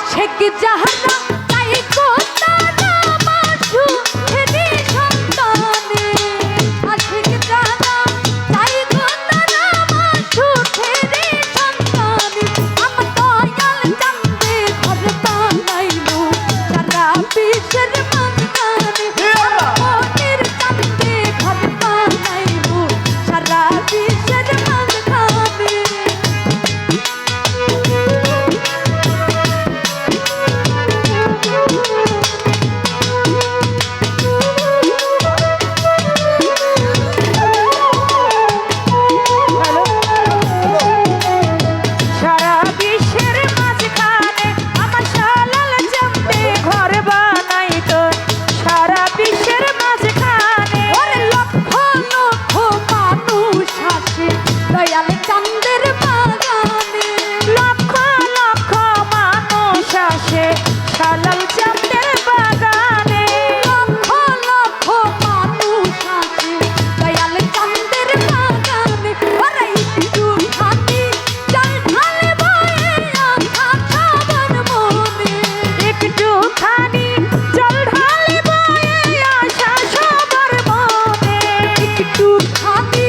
আশেক যাহারা তাই কোতারা মাসু হেদি সন্তানে আশেক যাহারা তাই কোতারা মাসু হেদি সন্তানে আমার দয়াল চাঁদে ঘর বানাইলো সারা বিশ্বের মাঝখানে মনের চাঁদে ঘর বানাইলো সারা বিশ্বের মাঝখানে দয়াল চাঁদের বাগানে লক্ষ লক্ষ মানুষ আসে শালাল চাঁদের বাগানে লক্ষ লক্ষ মানুষ আসে দয়াল চাঁদের বাগানে ওরে একটু খাতি জল ঢালে বয়ে আশা সবার মনে একটুখানি জল ঢালি বয়ে আসা সবার মনে একটু খাতি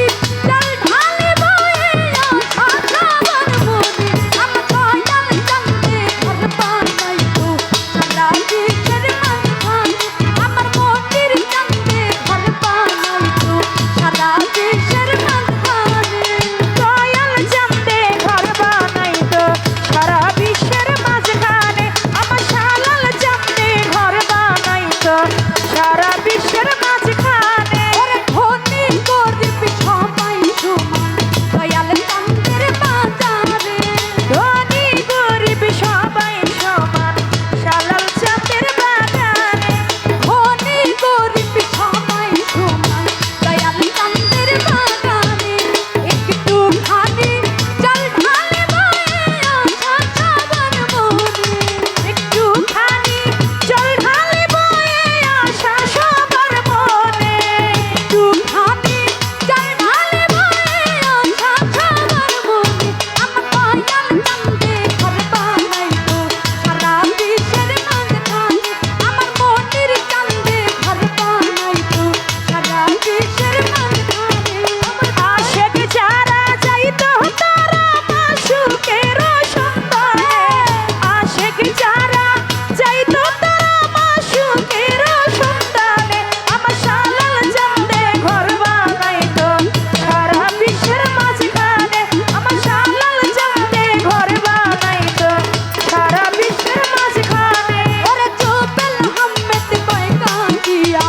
জল ঢালে বয়ে আশা সবার মনে আমার দয়াল চাঁদে ঘর বানাইতো সারা বিশ্বের মাঝখানে আমার মনের চাঁদে ঘর বানাইতো সারা বিশ্বের মাঝখানে দয়াল চাঁদে ঘর বানাইতো সারা বিশ্বের মাঝখানে আমার শালাল চাঁদে ঘর বানাইতো সারা বিশ্বের মাঝখানে ওরে ধনী গরিব সবাই সমান দয়াল চাঁদের বাজারে ধনী গরিব সবাই সমান শালাল চাঁদের বাগানে ধনী গরিব সবাই সমান দয়াল চাঁদের বাগানে একটু খানি জল ঢালে বয়ে আশা সবার মনে একটুখানি জল ঢালি বয়ে আসা সবার মনে একটু খানি জল ঢালে বয়ে আশা সবার মনে আমার দয়াল চাঁদে ঘর বানাইতো সারা বিশ্বের মাঝখানে আমার মনের চাঁদে ঘর বানাইতো সারা বিশ্বের মাঝখানে আশেক যারা যাইতো তারা মাসুকের সন্তানে আশেক যারা যাইতো তারা মাসুকের সন্তানে আমার শালাল চাঁদে ঘর বানাইতো সারা বিশ্বের মাঝখানে আমার শালাল চাঁদে ঘর বানাইতো সারা বিশ্বের মাঝখানে ওরে চোপেল আহমেদ বয়কা দিয়া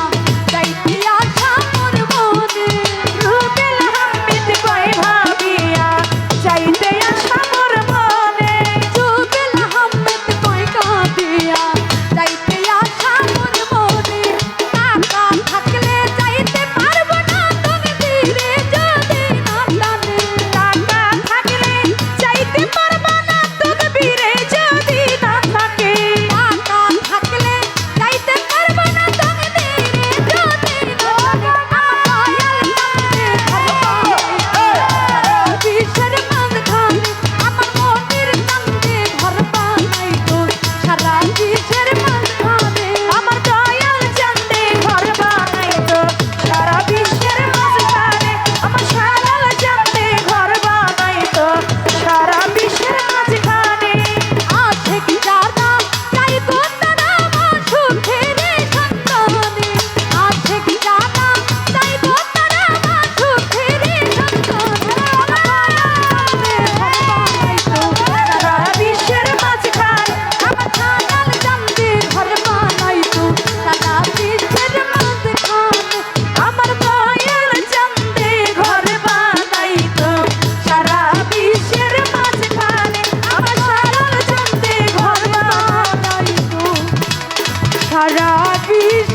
যাইতে আশা মোর মনে রুবেল হামিদ কয় ভাবিয়া চাইতে আসা মোর মনে চোপেল আহমেদ বয়কা দিয়া যাইতে আশা মোর মনে টাকা থাকলে যাইতে পারবো না তুমি ধীরে যদি না টানে টাকা থাকলে চাইতে পারবা না তদবিরে যদি না থাকে টাকা থাকলে যাইতে পারবো না তুমি ধীরে যদি না টানে আমার দয়াল চাঁদে ঘর বানাইতো বিশ্বের মাঝখানে আমার মনের চাঁদে ঘর বানাইতো সারা বিশ্বের মাঝখানে আমার দয়াল চাঁদে ঘর বানাইতো সারা বিশ্বের মাঝখানে আমার শালাল চাঁদে ঘর বানাইতো সারা বিশ্বের মাঝখানে আশেক যারা চাইতো তারা সুখের সন্তানে আশেক যারা চাইতো তারা সুখের সন্তানে সারা বিশ্বের মাঝখানে আমার শালাল চাঁদে ঘর বানাইতো সারা বিশ্বের মাঝখানে আমার দয়াল চাঁদে ঘর বানাইতো সারা বিশ্বের মাঝখানে আমার শালাল চাঁদে ঘর বানাইতো সারা বিশ্ব